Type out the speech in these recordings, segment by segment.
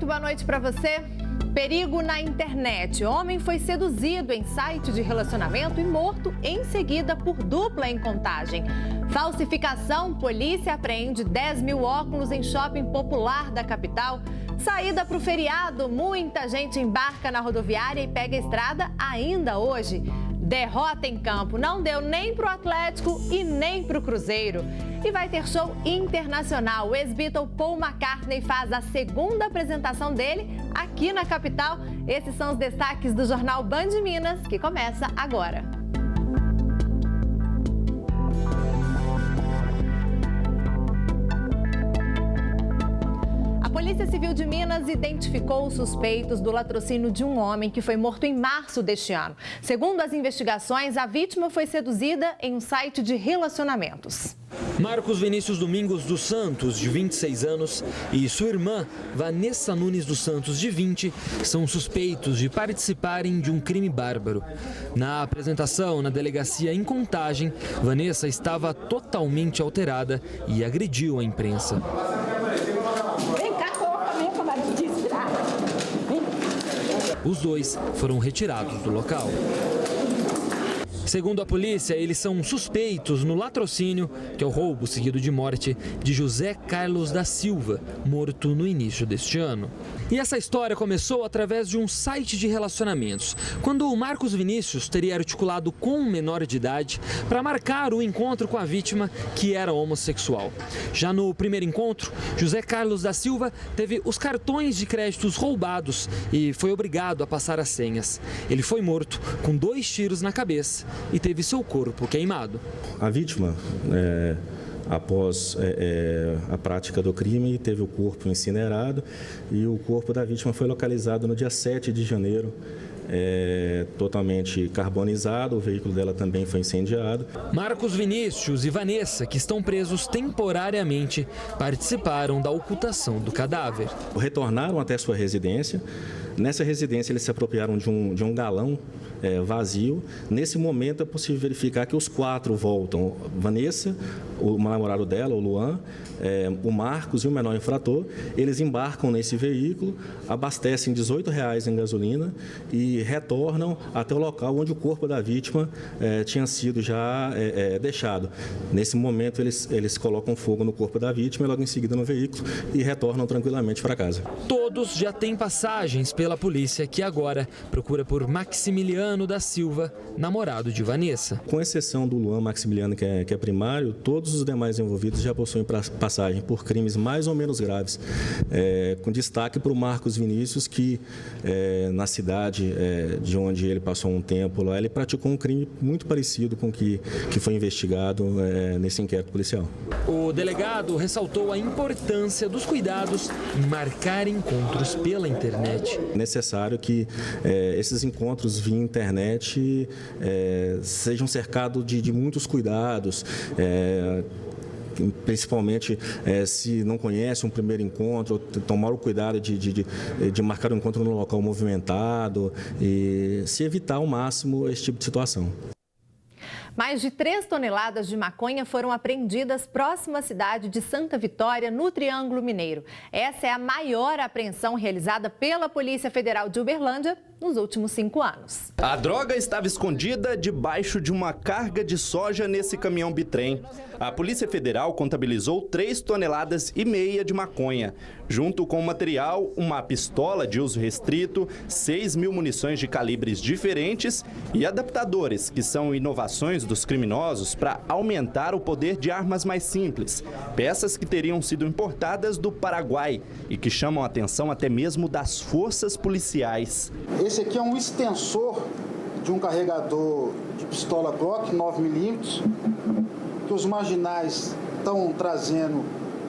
boa noite para você. Perigo na internet. Homem foi seduzido em site de relacionamento e morto em seguida por dupla em Contagem. Falsificação. Polícia apreende 10 mil óculos em shopping popular da capital. Saída para o feriado. Muita gente embarca na rodoviária e pega a estrada ainda hoje. Derrota em campo. Não deu nem para o Atlético e nem para o Cruzeiro. E vai ter show internacional. O ex-Beatle Paul McCartney faz a segunda apresentação dele aqui na capital. Esses são os destaques do jornal Band Minas, que começa agora. A Polícia Civil de Minas identificou os suspeitos do latrocínio de um homem que foi morto em março deste ano. Segundo as investigações, a vítima foi seduzida em um site de relacionamentos. Marcos Vinícius Domingos dos Santos, de 26 anos, e sua irmã, Vanessa Nunes dos Santos, de 20, são suspeitos de participarem de um crime bárbaro. Na apresentação na delegacia em Contagem, Vanessa estava totalmente alterada e agrediu a imprensa. Os dois foram retirados do local. Segundo a polícia, eles são suspeitos no latrocínio, que é o roubo seguido de morte, de José Carlos da Silva, morto no início deste ano. E essa história começou através de um site de relacionamentos, quando o Marcos Vinícius teria articulado com um menor de idade para marcar o encontro com a vítima, que era homossexual. Já no primeiro encontro, José Carlos da Silva teve os cartões de créditos roubados e foi obrigado a passar as senhas. Ele foi morto com 2 tiros na cabeça e teve seu corpo queimado. A vítima, após a prática do crime, teve o corpo incinerado e o corpo da vítima foi localizado no dia 7 de janeiro, totalmente carbonizado. O veículo dela também foi incendiado. Marcos Vinícius e Vanessa, que estão presos temporariamente, participaram da ocultação do cadáver. Retornaram até sua residência. Nessa residência, eles se apropriaram de um galão vazio. Nesse momento, é possível verificar que os 4 voltam. Vanessa, o namorado dela, o Luan, o Marcos e o menor infrator. Eles embarcam nesse veículo, abastecem R$18 em gasolina e retornam até o local onde o corpo da vítima tinha sido já deixado. Nesse momento, eles colocam fogo no corpo da vítima e logo em seguida no veículo e retornam tranquilamente para casa. Todos já têm passagens pela polícia, que agora procura por Maximiliano da Silva, namorado de Vanessa. Com exceção do Luan Maximiliano, que é primário, todos os demais envolvidos já possuem passagem por crimes mais ou menos graves, com destaque para o Marcos Vinícius, que na cidade de onde ele passou um tempo lá, ele praticou um crime muito parecido com o que foi investigado nesse inquérito policial. O delegado ressaltou a importância dos cuidados em marcar encontros pela internet. É necessário que esses encontros via internet sejam cercados de muitos cuidados, principalmente se não conhece um primeiro encontro, tomar o cuidado de marcar o encontro no local movimentado e se evitar ao máximo esse tipo de situação. Mais de 3 toneladas de maconha foram apreendidas próxima à cidade de Santa Vitória, no Triângulo Mineiro. Essa é a maior apreensão realizada pela Polícia Federal de Uberlândia nos últimos 5 anos. A droga estava escondida debaixo de uma carga de soja nesse caminhão bitrem. A Polícia Federal contabilizou 3,5 toneladas de maconha. Junto com o material, uma pistola de uso restrito, 6 mil munições de calibres diferentes e adaptadores, que são inovações dos criminosos para aumentar o poder de armas mais simples. Peças que teriam sido importadas do Paraguai e que chamam a atenção até mesmo das forças policiais. Esse aqui é um extensor de um carregador de pistola Glock 9mm, que os marginais estão trazendo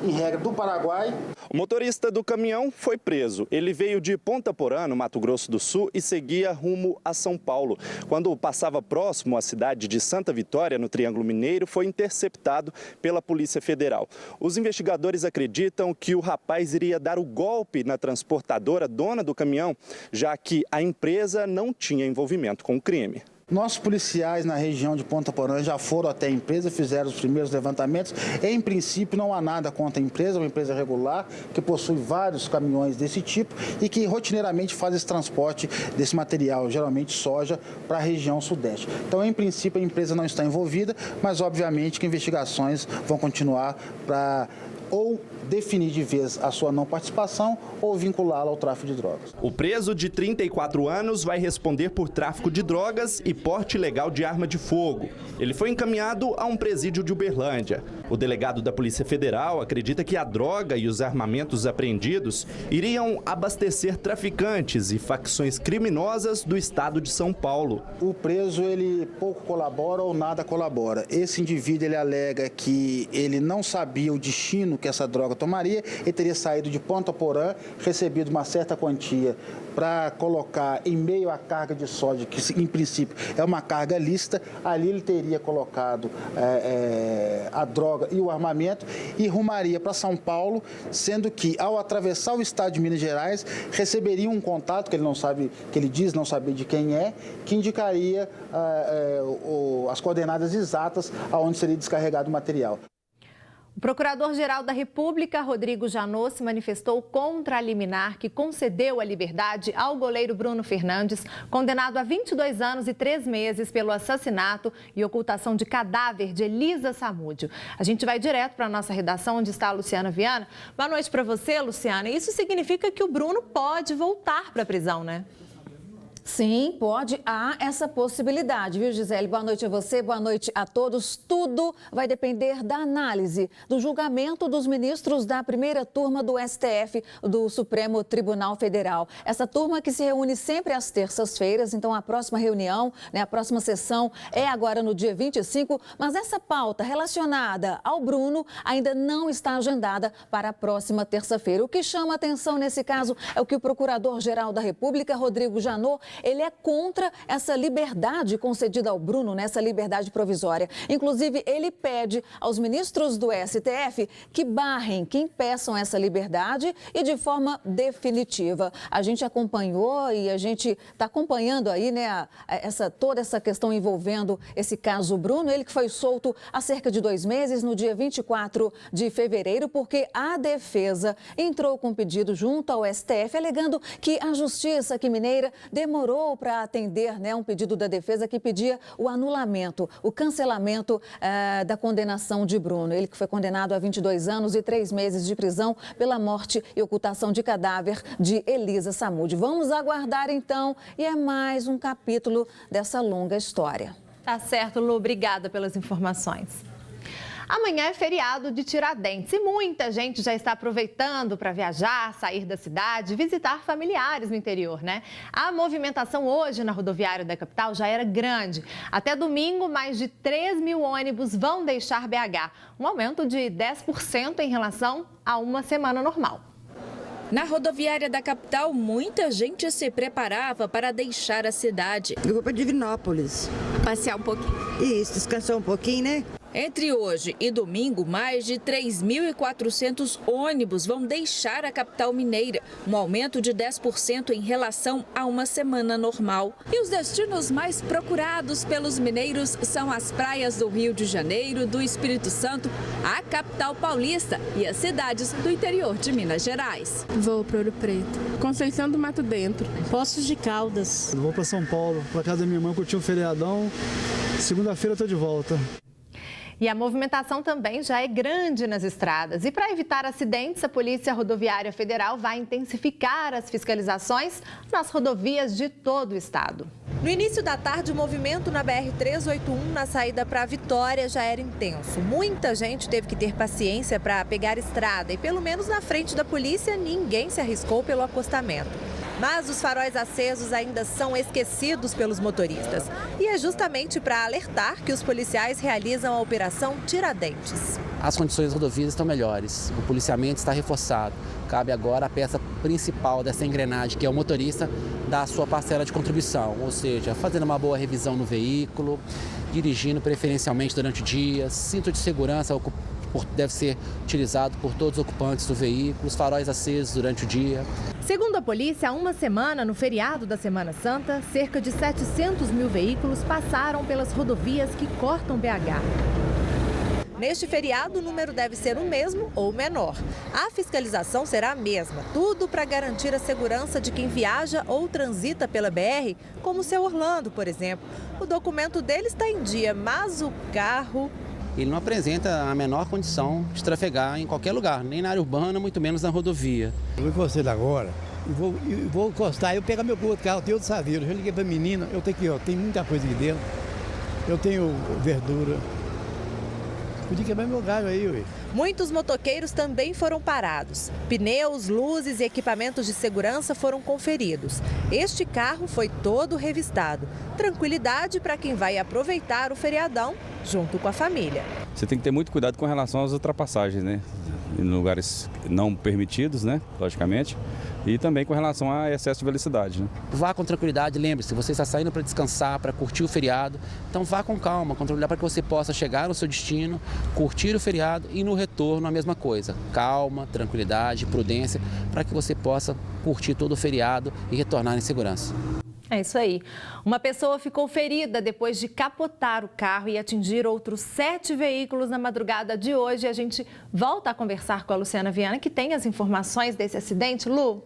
em regra do Paraguai. O motorista do caminhão foi preso. Ele veio de Ponta Porã, no Mato Grosso do Sul, e seguia rumo a São Paulo. Quando passava próximo à cidade de Santa Vitória, no Triângulo Mineiro, foi interceptado pela Polícia Federal. Os investigadores acreditam que o rapaz iria dar o golpe na transportadora dona do caminhão, já que a empresa não tinha envolvimento com o crime. Nossos policiais na região de Ponta Porã já foram até a empresa, fizeram os primeiros levantamentos. Em princípio, não há nada contra a empresa, uma empresa regular que possui vários caminhões desse tipo e que rotineiramente faz esse transporte desse material, geralmente soja, para a região sudeste. Então, em princípio, a empresa não está envolvida, mas obviamente que investigações vão continuar para ou definir de vez a sua não participação ou vinculá-la ao tráfico de drogas. O preso de 34 anos vai responder por tráfico de drogas e porte ilegal de arma de fogo. Ele foi encaminhado a um presídio de Uberlândia. O delegado da Polícia Federal acredita que a droga e os armamentos apreendidos iriam abastecer traficantes e facções criminosas do estado de São Paulo. O preso, ele pouco colabora ou nada colabora. Esse indivíduo, ele alega que ele não sabia o destino que essa droga tomaria, ele teria saído de Ponta Porã, recebido uma certa quantia para colocar em meio à carga de soja, que em princípio é uma carga lícita. Ali ele teria colocado a droga e o armamento e rumaria para São Paulo, sendo que ao atravessar o estado de Minas Gerais, receberia um contato que ele não sabe, que ele diz não saber de quem é, que indicaria as coordenadas exatas aonde seria descarregado o material. O Procurador-Geral da República, Rodrigo Janot, se manifestou contra a liminar que concedeu a liberdade ao goleiro Bruno Fernandes, condenado a 22 anos e 3 meses pelo assassinato e ocultação de cadáver de Elisa Samúdio. A gente vai direto para a nossa redação, onde está a Luciana Viana. Boa noite para você, Luciana. Isso significa que o Bruno pode voltar para a prisão, né? Sim, pode. Há essa possibilidade, viu, Gisele? Boa noite a você, boa noite a todos. Tudo vai depender da análise do julgamento dos ministros da primeira turma do STF, do Supremo Tribunal Federal. Essa turma que se reúne sempre às terças-feiras, então a próxima reunião, a próxima sessão é agora no dia 25, mas essa pauta relacionada ao Bruno ainda não está agendada para a próxima terça-feira. O que chama a atenção nesse caso é o que o Procurador-Geral da República, Rodrigo Janot, ele é contra essa liberdade concedida ao Bruno, nessa liberdade provisória. Inclusive, ele pede aos ministros do STF que barrem, que impeçam essa liberdade e de forma definitiva. A gente acompanhou e a gente está acompanhando aí, toda essa questão envolvendo esse caso Bruno, ele que foi solto há cerca de 2 meses, no dia 24 de fevereiro, porque a defesa entrou com pedido junto ao STF, alegando que a Justiça aqui mineira demorou para atender um pedido da defesa que pedia o anulamento, o cancelamento da condenação de Bruno. Ele que foi condenado a 22 anos e 3 meses de prisão pela morte e ocultação de cadáver de Elisa Samúdio. Vamos aguardar então, e é mais um capítulo dessa longa história. Tá certo, Lu. Obrigada pelas informações. Amanhã é feriado de Tiradentes e muita gente já está aproveitando para viajar, sair da cidade, visitar familiares no interior, né? A movimentação hoje na rodoviária da capital já era grande. Até domingo, mais de 3 mil ônibus vão deixar BH, um aumento de 10% em relação a uma semana normal. Na rodoviária da capital, muita gente se preparava para deixar a cidade. Eu vou para Divinópolis. Passear um pouquinho. Isso, descansar um pouquinho, né? Entre hoje e domingo, mais de 3.400 ônibus vão deixar a capital mineira, um aumento de 10% em relação a uma semana normal. E os destinos mais procurados pelos mineiros são as praias do Rio de Janeiro, do Espírito Santo, a capital paulista e as cidades do interior de Minas Gerais. Vou para Ouro Preto, Conceição do Mato Dentro, Poços de Caldas. Vou para São Paulo, para casa da minha irmã, curtir um feriadão. Segunda-feira eu estou de volta. E a movimentação também já é grande nas estradas. E para evitar acidentes, a Polícia Rodoviária Federal vai intensificar as fiscalizações nas rodovias de todo o estado. No início da tarde, o movimento na BR-381, na saída para Vitória, já era intenso. Muita gente teve que ter paciência para pegar estrada e, pelo menos na frente da polícia, ninguém se arriscou pelo acostamento. Mas os faróis acesos ainda são esquecidos pelos motoristas. E é justamente para alertar que os policiais realizam a Operação Tiradentes. As condições das rodovias estão melhores, o policiamento está reforçado. Cabe agora a peça principal dessa engrenagem, que é o motorista, dar a sua parcela de contribuição, ou seja, fazendo uma boa revisão no veículo, dirigindo preferencialmente durante o dia, cinto de segurança deve ser utilizado por todos os ocupantes do veículo, os faróis acesos durante o dia. Segundo a polícia, há uma semana, no feriado da Semana Santa, cerca de 700 mil veículos passaram pelas rodovias que cortam BH. Neste feriado, o número deve ser o mesmo ou menor. A fiscalização será a mesma, tudo para garantir a segurança de quem viaja ou transita pela BR, como o seu Orlando, por exemplo. O documento dele está em dia, mas o carro... Ele não apresenta a menor condição de trafegar em qualquer lugar, nem na área urbana, muito menos na rodovia. Eu encostei agora e vou encostar, eu pegar meu outro carro, tem outro saveiro. Eu liguei para a menina, eu tenho aqui, ó, tem muita coisa aqui dentro. Eu tenho verdura. Podia quebrar meu galho aí, ué. Muitos motoqueiros também foram parados. Pneus, luzes e equipamentos de segurança foram conferidos. Este carro foi todo revistado. Tranquilidade para quem vai aproveitar o feriadão junto com a família. Você tem que ter muito cuidado com relação às ultrapassagens, né? Em lugares não permitidos, né? Logicamente. E também com relação a excesso de velocidade, né? Vá com tranquilidade, lembre-se, você está saindo para descansar, para curtir o feriado. Então vá com calma, controlar para que você possa chegar ao seu destino, curtir o feriado e no retorno a mesma coisa. Calma, tranquilidade, prudência, para que você possa curtir todo o feriado e retornar em segurança. É isso aí. Uma pessoa ficou ferida depois de capotar o carro e atingir outros 7 veículos na madrugada de hoje. A gente volta a conversar com a Luciana Viana, que tem as informações desse acidente. Lu?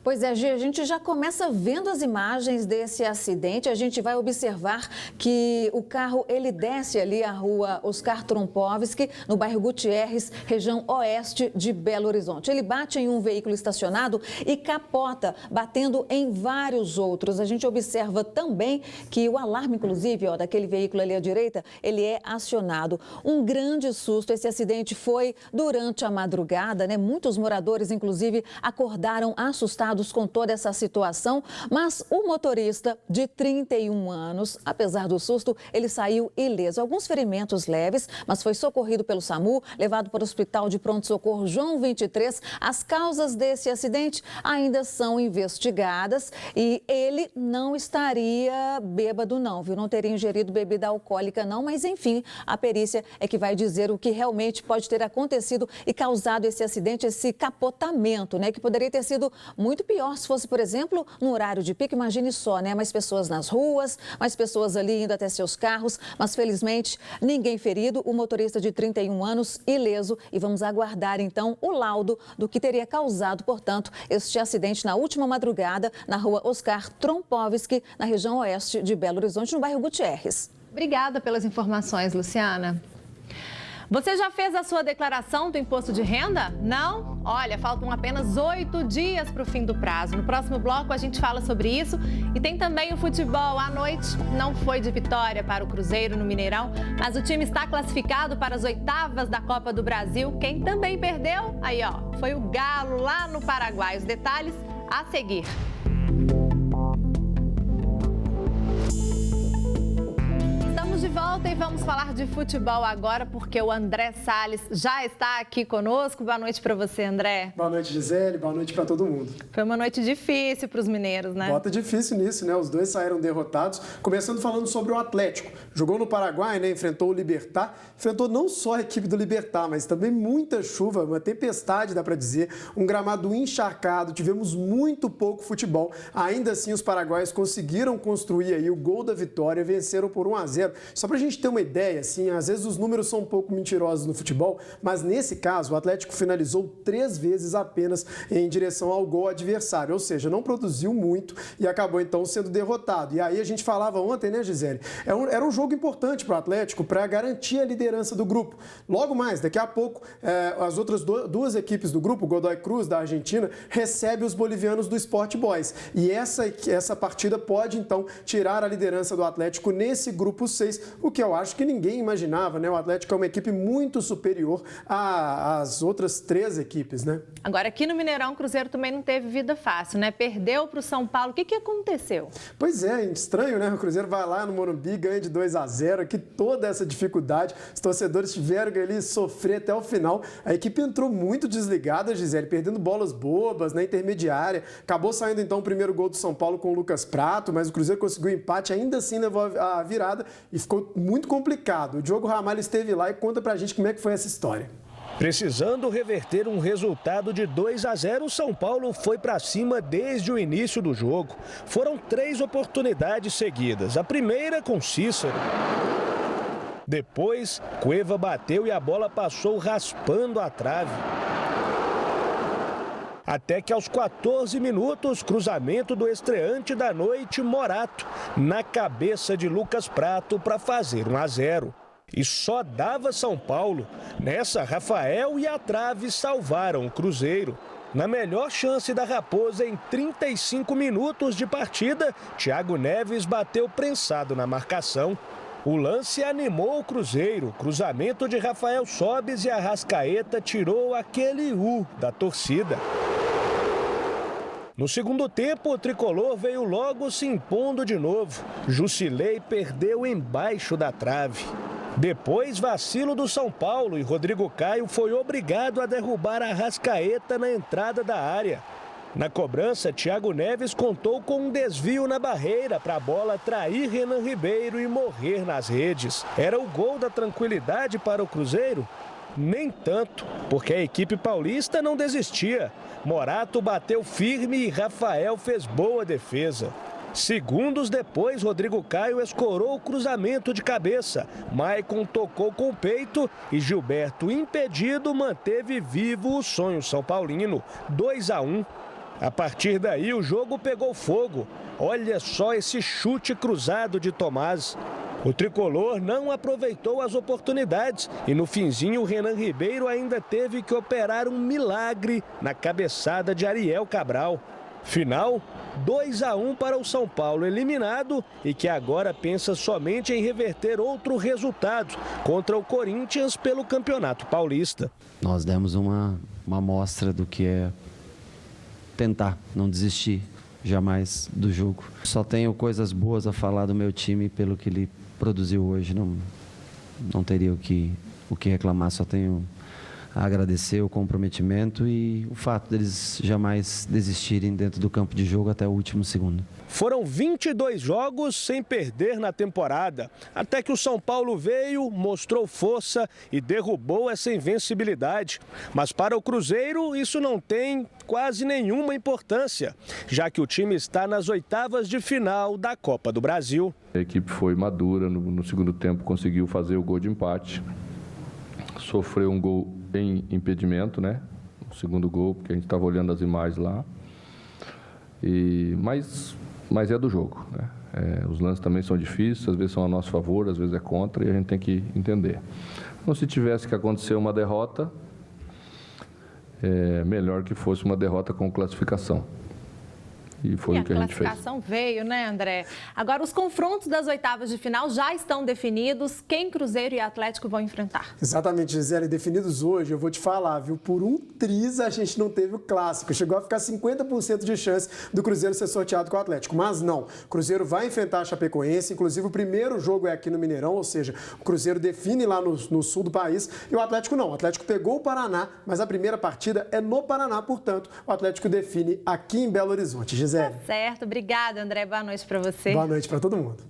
Pois é, Gi, a gente já começa vendo as imagens desse acidente. A gente vai observar que o carro, ele desce ali a rua Oscar Trompovski, no bairro Gutierrez, região oeste de Belo Horizonte. Ele bate em um veículo estacionado e capota, batendo em vários outros. A gente observa também que o alarme, inclusive, ó, daquele veículo ali à direita, ele é acionado. Um grande susto. Esse acidente foi durante a madrugada, né? Muitos moradores, inclusive, acordaram assustados com toda essa situação, mas o motorista de 31 anos, apesar do susto, ele saiu ileso. Alguns ferimentos leves, mas foi socorrido pelo SAMU, levado para o Hospital de Pronto-Socorro João 23. As causas desse acidente ainda são investigadas e ele não estaria bêbado não, viu? Não teria ingerido bebida alcoólica não, mas enfim, a perícia é que vai dizer o que realmente pode ter acontecido e causado esse acidente, esse capotamento, né? Que poderia ter sido muito pior se fosse, por exemplo, no horário de pico. Imagine só, né? Mais pessoas nas ruas, mais pessoas ali indo até seus carros, mas felizmente ninguém ferido, o motorista de 31 anos ileso e vamos aguardar então o laudo do que teria causado, portanto, este acidente na última madrugada na rua Oscar Trompovski, na região oeste de Belo Horizonte, no bairro Gutierrez. Obrigada pelas informações, Luciana. Você já fez a sua declaração do imposto de renda? Não? Olha, faltam apenas 8 dias para o fim do prazo. No próximo bloco a gente fala sobre isso e tem também o futebol. À noite não foi de vitória para o Cruzeiro no Mineirão, mas o time está classificado para as oitavas da Copa do Brasil. Quem também perdeu? Aí, ó, foi o Galo lá no Paraguai. Os detalhes a seguir. Estamos de volta e vamos falar de futebol agora, porque o André Salles já está aqui conosco. Boa noite para você, André. Boa noite, Gisele. Boa noite para todo mundo. Foi uma noite difícil para os mineiros, né? Bota difícil nisso, né? Os dois saíram derrotados. Começando falando sobre o Atlético. Jogou no Paraguai, né? Enfrentou o Libertad. Enfrentou não só a equipe do Libertad, mas também muita chuva, uma tempestade, dá para dizer. Um gramado encharcado. Tivemos muito pouco futebol. Ainda assim, os paraguaios conseguiram construir aí o gol da vitória. Venceram por 1-0. Só para a gente ter uma ideia, assim, às vezes os números são um pouco mentirosos no futebol, mas nesse caso o Atlético finalizou 3 vezes apenas em direção ao gol adversário, ou seja, não produziu muito e acabou então sendo derrotado. E aí a gente falava ontem, né, Gisele? Era um jogo importante para o Atlético para garantir a liderança do grupo. Logo mais, daqui a pouco, as outras duas equipes do grupo, o Godoy Cruz da Argentina, recebe os bolivianos do Sport Boys. E essa partida pode então tirar a liderança do Atlético nesse grupo 6, o que eu acho que ninguém imaginava, né? O Atlético é uma equipe muito superior às outras 3 equipes, né? Agora, aqui no Mineirão, o Cruzeiro também não teve vida fácil, né? Perdeu para o São Paulo. O que aconteceu? Pois é, estranho, né? O Cruzeiro vai lá no Morumbi, ganha de 2-0, aqui toda essa dificuldade, os torcedores tiveram que ali sofrer até o final. A equipe entrou muito desligada, Gisele, perdendo bolas bobas na intermediária. Acabou saindo então o primeiro gol do São Paulo com o Lucas Prato, mas o Cruzeiro conseguiu o empate, ainda assim levou a virada e ficou muito complicado. O Diogo Ramalho esteve lá e conta pra gente como é que foi essa história. Precisando reverter um resultado de 2-0, o São Paulo foi para cima desde o início do jogo. Foram 3 oportunidades seguidas. A primeira com Cícero. Depois, Cueva bateu e a bola passou raspando a trave. Até que aos 14 minutos, cruzamento do estreante da noite, Morato, na cabeça de Lucas Prato para fazer 1-0. E só dava São Paulo. Nessa, Rafael e a trave salvaram o Cruzeiro. Na melhor chance da Raposa, em 35 minutos de partida, Thiago Neves bateu prensado na marcação. O lance animou o Cruzeiro. Cruzamento de Rafael Sobis e Arrascaeta tirou aquele da torcida. No segundo tempo, o tricolor veio logo se impondo de novo. Jusilei perdeu embaixo da trave. Depois, vacilo do São Paulo e Rodrigo Caio foi obrigado a derrubar Arrascaeta na entrada da área. Na cobrança, Thiago Neves contou com um desvio na barreira para a bola trair Renan Ribeiro e morrer nas redes. Era o gol da tranquilidade para o Cruzeiro? Nem tanto, porque a equipe paulista não desistia. Morato bateu firme e Rafael fez boa defesa. Segundos depois, Rodrigo Caio escorou o cruzamento de cabeça. Maicon tocou com o peito e Gilberto, impedido, manteve vivo o sonho são paulino. 2-1. A partir daí, o jogo pegou fogo. Olha só esse chute cruzado de Tomás. O tricolor não aproveitou as oportunidades e no finzinho o Renan Ribeiro ainda teve que operar um milagre na cabeçada de Ariel Cabral. Final, 2-1 para o São Paulo eliminado e que agora pensa somente em reverter outro resultado contra o Corinthians pelo Campeonato Paulista. Nós demos uma amostra do que é tentar, não desistir jamais do jogo. Só tenho coisas boas a falar do meu time pelo que ele produziu hoje. Não teria o que reclamar, só tenho a agradecer o comprometimento e o fato deles jamais desistirem dentro do campo de jogo até o último segundo. Foram 22 jogos sem perder na temporada, até que o São Paulo veio, mostrou força e derrubou essa invencibilidade. Mas para o Cruzeiro isso não tem quase nenhuma importância, já que o time está nas oitavas de final da Copa do Brasil. A equipe foi madura, no segundo tempo conseguiu fazer o gol de empate, sofreu um gol em impedimento, né? O segundo gol, porque a gente estava olhando as imagens lá. Mas é do jogo, né? Os lances também são difíceis, às vezes são a nosso favor, às vezes é contra, e a gente tem que entender. Então, se tivesse que acontecer uma derrota, é melhor que fosse uma derrota com classificação. E foi o que a gente fez. A classificação veio, né, André? Agora, os confrontos das oitavas de final já estão definidos. Quem Cruzeiro e Atlético vão enfrentar? Exatamente, Gisele. Definidos hoje, eu vou te falar, viu? Por um triz a gente não teve o clássico. Chegou a ficar 50% de chance do Cruzeiro ser sorteado com o Atlético. Mas não. O Cruzeiro vai enfrentar a Chapecoense. Inclusive, o primeiro jogo é aqui no Mineirão, ou seja, o Cruzeiro define lá no sul do país. E o Atlético não. O Atlético pegou o Paraná, mas a primeira partida é no Paraná. Portanto, o Atlético define aqui em Belo Horizonte. Gisele. Tá certo. Obrigada, André. Boa noite para você. Boa noite para todo mundo.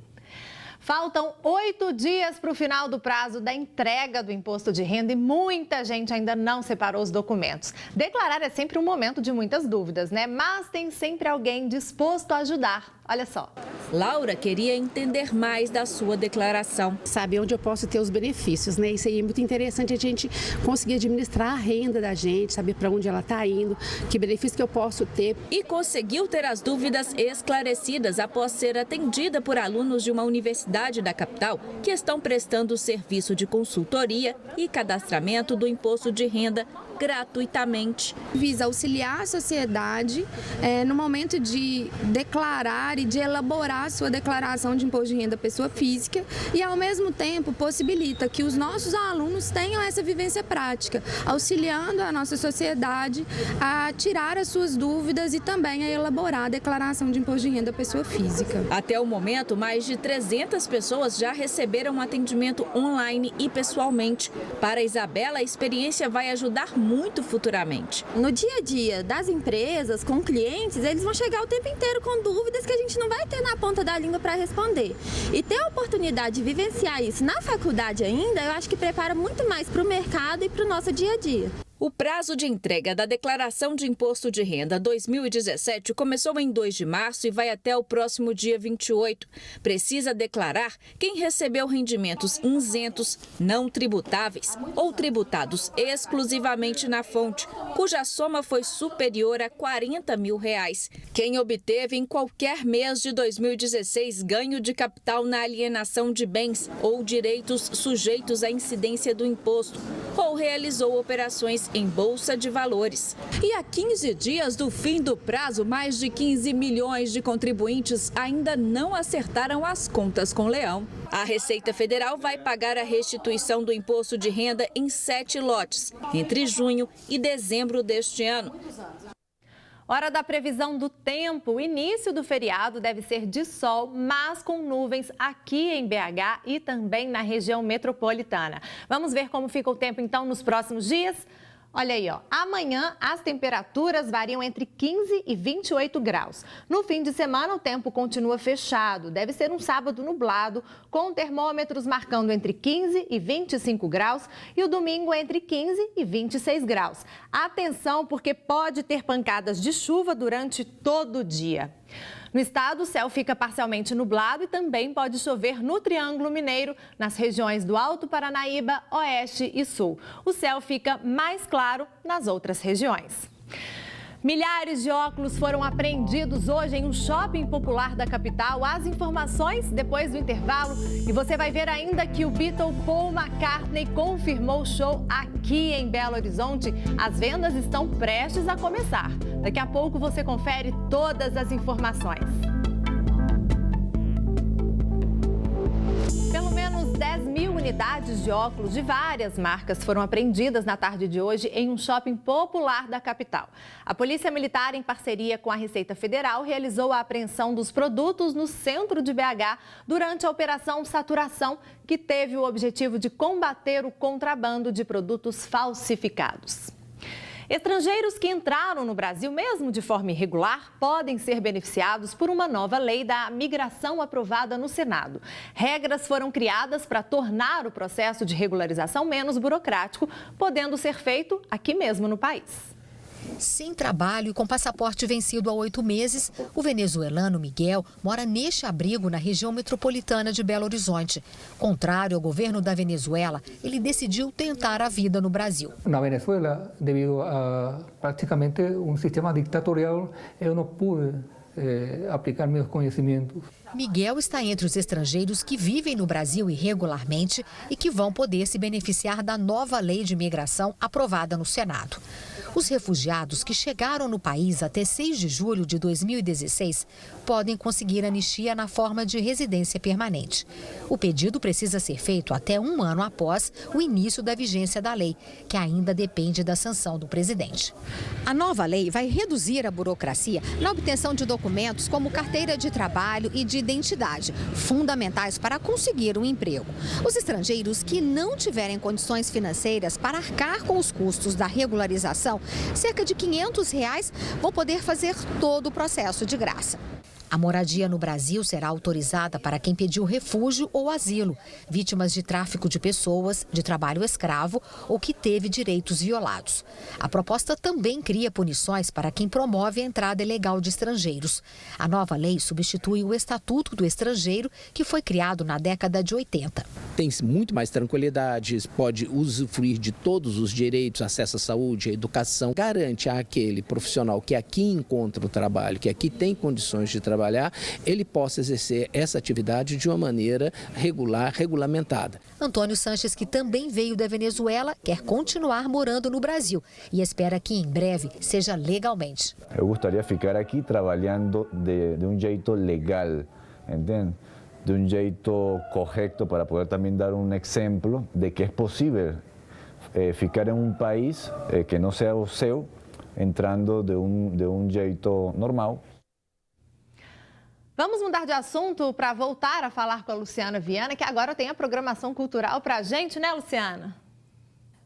Faltam 8 dias para o final do prazo da entrega do imposto de renda e muita gente ainda não separou os documentos. Declarar é sempre um momento de muitas dúvidas, né? Mas tem sempre alguém disposto a ajudar. Olha só. Laura queria entender mais da sua declaração. Saber onde eu posso ter os benefícios, né? Isso aí é muito interessante, a gente conseguir administrar a renda da gente, saber para onde ela está indo, que benefício que eu posso ter. E conseguiu ter as dúvidas esclarecidas após ser atendida por alunos de uma universidade da capital que estão prestando serviço de consultoria e cadastramento do imposto de renda gratuitamente. Visa auxiliar a sociedade no momento de declarar e de elaborar a sua declaração de imposto de renda pessoa física e, ao mesmo tempo, possibilita que os nossos alunos tenham essa vivência prática, auxiliando a nossa sociedade a tirar as suas dúvidas e também a elaborar a declaração de imposto de renda pessoa física. Até o momento, mais de 300 pessoas já receberam atendimento online e pessoalmente. Para a Isabela, a experiência vai ajudar muito muito futuramente. No dia a dia das empresas, com clientes, eles vão chegar o tempo inteiro com dúvidas que a gente não vai ter na ponta da língua para responder. E ter a oportunidade de vivenciar isso na faculdade ainda, eu acho que prepara muito mais para o mercado e para o nosso dia a dia. O prazo de entrega da Declaração de Imposto de Renda 2017 começou em 2 de março e vai até o próximo dia 28. Precisa declarar quem recebeu rendimentos isentos, não tributáveis ou tributados exclusivamente na fonte, cuja soma foi superior a R$40 mil. Quem obteve em qualquer mês de 2016 ganho de capital na alienação de bens ou direitos sujeitos à incidência do imposto, ou realizou operações em bolsa de valores. E a 15 dias do fim do prazo, mais de 15 milhões de contribuintes ainda não acertaram as contas com o Leão. A Receita Federal vai pagar a restituição do imposto de renda em 7 lotes, entre junho e dezembro deste ano. Hora da previsão do tempo. O início do feriado deve ser de sol, mas com nuvens aqui em BH e também na região metropolitana. Vamos ver como fica o tempo então nos próximos dias? Olha aí, ó. Amanhã as temperaturas variam entre 15 e 28 graus. No fim de semana o tempo continua fechado. Deve ser um sábado nublado, com termômetros marcando entre 15 e 25 graus e o domingo entre 15 e 26 graus. Atenção, porque pode ter pancadas de chuva durante todo o dia. No estado, o céu fica parcialmente nublado e também pode chover no Triângulo Mineiro, nas regiões do Alto Paranaíba, Oeste e Sul. O céu fica mais claro nas outras regiões. Milhares de óculos foram apreendidos hoje em um shopping popular da capital. As informações depois do intervalo. E você vai ver ainda que o Beatle Paul McCartney confirmou o show aqui em Belo Horizonte. As vendas estão prestes a começar. Daqui a pouco você confere todas as informações. Pelo menos 10 mil unidades de óculos de várias marcas foram apreendidas na tarde de hoje em um shopping popular da capital. A Polícia Militar, em parceria com a Receita Federal, realizou a apreensão dos produtos no centro de BH durante a Operação Saturação, que teve o objetivo de combater o contrabando de produtos falsificados. Estrangeiros que entraram no Brasil, mesmo de forma irregular, podem ser beneficiados por uma nova lei da migração aprovada no Senado. Regras foram criadas para tornar o processo de regularização menos burocrático, podendo ser feito aqui mesmo no país. Sem trabalho e com passaporte vencido há 8 meses, o venezuelano Miguel mora neste abrigo na região metropolitana de Belo Horizonte. Contrário ao governo da Venezuela, ele decidiu tentar a vida no Brasil. Na Venezuela, devido a praticamente um sistema ditatorial, eu não pude aplicar meus conhecimentos. Miguel está entre os estrangeiros que vivem no Brasil irregularmente e que vão poder se beneficiar da nova lei de imigração aprovada no Senado. Os refugiados que chegaram no país até 6 de julho de 2016 podem conseguir anistia na forma de residência permanente. O pedido precisa ser feito até 1 ano após o início da vigência da lei, que ainda depende da sanção do presidente. A nova lei vai reduzir a burocracia na obtenção de documentos como carteira de trabalho e de identidade, fundamentais para conseguir um emprego. Os estrangeiros que não tiverem condições financeiras para arcar com os custos da regularização, cerca de R$500, vão poder fazer todo o processo de graça. A moradia no Brasil será autorizada para quem pediu refúgio ou asilo, vítimas de tráfico de pessoas, de trabalho escravo ou que teve direitos violados. A proposta também cria punições para quem promove a entrada ilegal de estrangeiros. A nova lei substitui o Estatuto do Estrangeiro, que foi criado na década de 80. Tem muito mais tranquilidade, pode usufruir de todos os direitos, acesso à saúde, à educação. Garante àquele profissional que aqui encontra o trabalho, que aqui tem condições de trabalhar, ele possa exercer essa atividade de uma maneira regular, regulamentada. Antônio Sanches, que também veio da Venezuela, quer continuar morando no Brasil e espera que em breve seja legalmente. Eu gostaria de ficar aqui trabalhando de um jeito legal, entende? De um jeito correto para poder também dar um exemplo de que é possível ficar em um país que não seja o seu, entrando de um jeito normal. Vamos mudar de assunto para voltar a falar com a Luciana Viana, que agora tem a programação cultural para a gente, né, Luciana?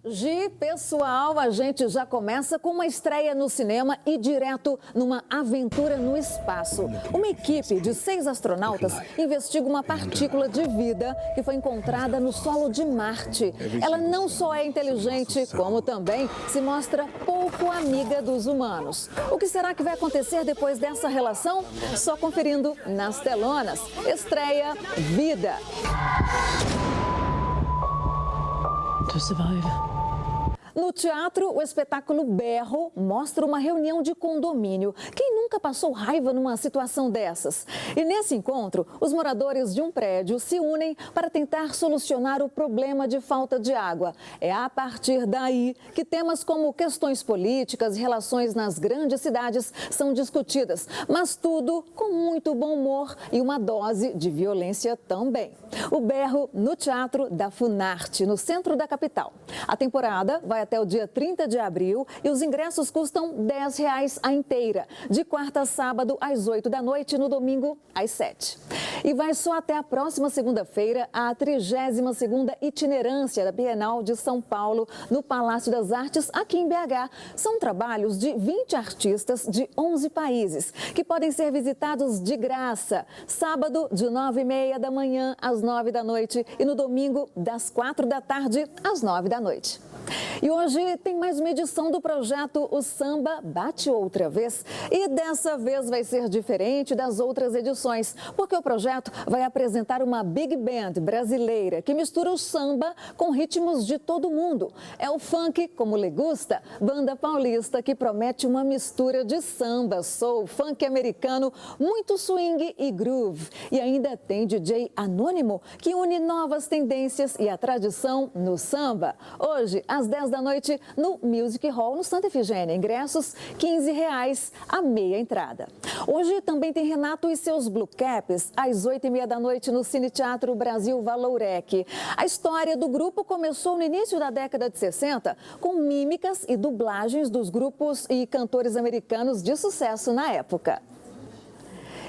Gi, pessoal, a gente já começa com uma estreia no cinema e direto numa aventura no espaço. Uma equipe de 6 astronautas investiga uma partícula de vida que foi encontrada no solo de Marte. Ela não só é inteligente, como também se mostra pouco amiga dos humanos. O que será que vai acontecer depois dessa relação? Só conferindo nas telonas. Estreia Vida. To survive. No teatro, o espetáculo Berro mostra uma reunião de condomínio. Quem nunca passou raiva numa situação dessas? E nesse encontro, os moradores de um prédio se unem para tentar solucionar o problema de falta de água. É a partir daí que temas como questões políticas e relações nas grandes cidades são discutidas, mas tudo com muito bom humor e uma dose de violência também. O Berro no Teatro da Funarte, no centro da capital. A temporada vai até o dia 30 de abril e os ingressos custam R$10 a inteira, de quarta a sábado às 8 da noite e no domingo às 7. E vai só até a próxima segunda-feira a 32ª itinerância da Bienal de São Paulo no Palácio das Artes, aqui em BH. São trabalhos de 20 artistas de 11 países, que podem ser visitados de graça, sábado de 9h30 da manhã às 9 da noite e no domingo das 4 da tarde às 9 da noite. E hoje tem mais uma edição do projeto O Samba Bate Outra Vez. E dessa vez vai ser diferente das outras edições, porque o projeto vai apresentar uma big band brasileira que mistura o samba com ritmos de todo mundo. É o funk como lhe gusta, banda paulista que promete uma mistura de samba, soul, funk americano, muito swing e groove. E ainda tem DJ anônimo que une novas tendências e a tradição no samba. Hoje, às 10 da noite, no Music Hall, no Santa Efigênia. Ingressos, R$15 a meia entrada. Hoje também tem Renato e seus Blue Caps, às 8h30 da noite, no Cine Teatro Brasil Valourec. A história do grupo começou no início da década de 60, com mímicas e dublagens dos grupos e cantores americanos de sucesso na época.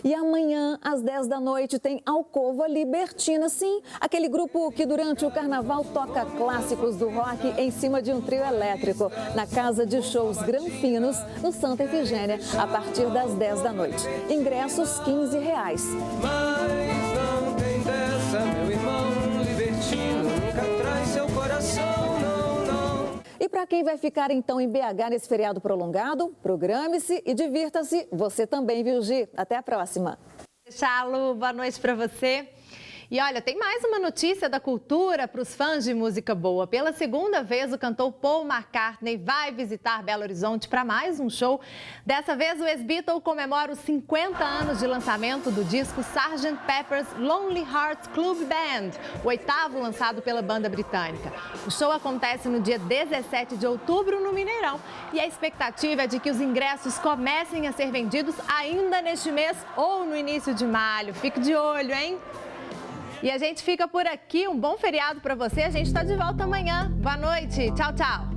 E amanhã, às 10 da noite, tem Alcova Libertina, sim, aquele grupo que durante o carnaval toca clássicos do rock em cima de um trio elétrico, na Casa de Shows Granfinos, no Santa Efigênia, a partir das 10 da noite. Ingressos, R$15. Mas não tem dessa, meu irmão libertino, nunca traz seu coração. E para quem vai ficar então em BH nesse feriado prolongado, programe-se e divirta-se. Você também, viu, Gi? Até a próxima. Tchau, Lu. Boa noite para você. E olha, tem mais uma notícia da cultura para os fãs de música boa. Pela segunda vez, o cantor Paul McCartney vai visitar Belo Horizonte para mais um show. Dessa vez, o ex-Beatle comemora os 50 anos de lançamento do disco Sgt. Pepper's Lonely Hearts Club Band, o 8º lançado pela banda britânica. O show acontece no dia 17 de outubro no Mineirão e a expectativa é de que os ingressos comecem a ser vendidos ainda neste mês ou no início de maio. Fique de olho, hein? E a gente fica por aqui. Um bom feriado para você. A gente está de volta amanhã. Boa noite. Tchau, tchau.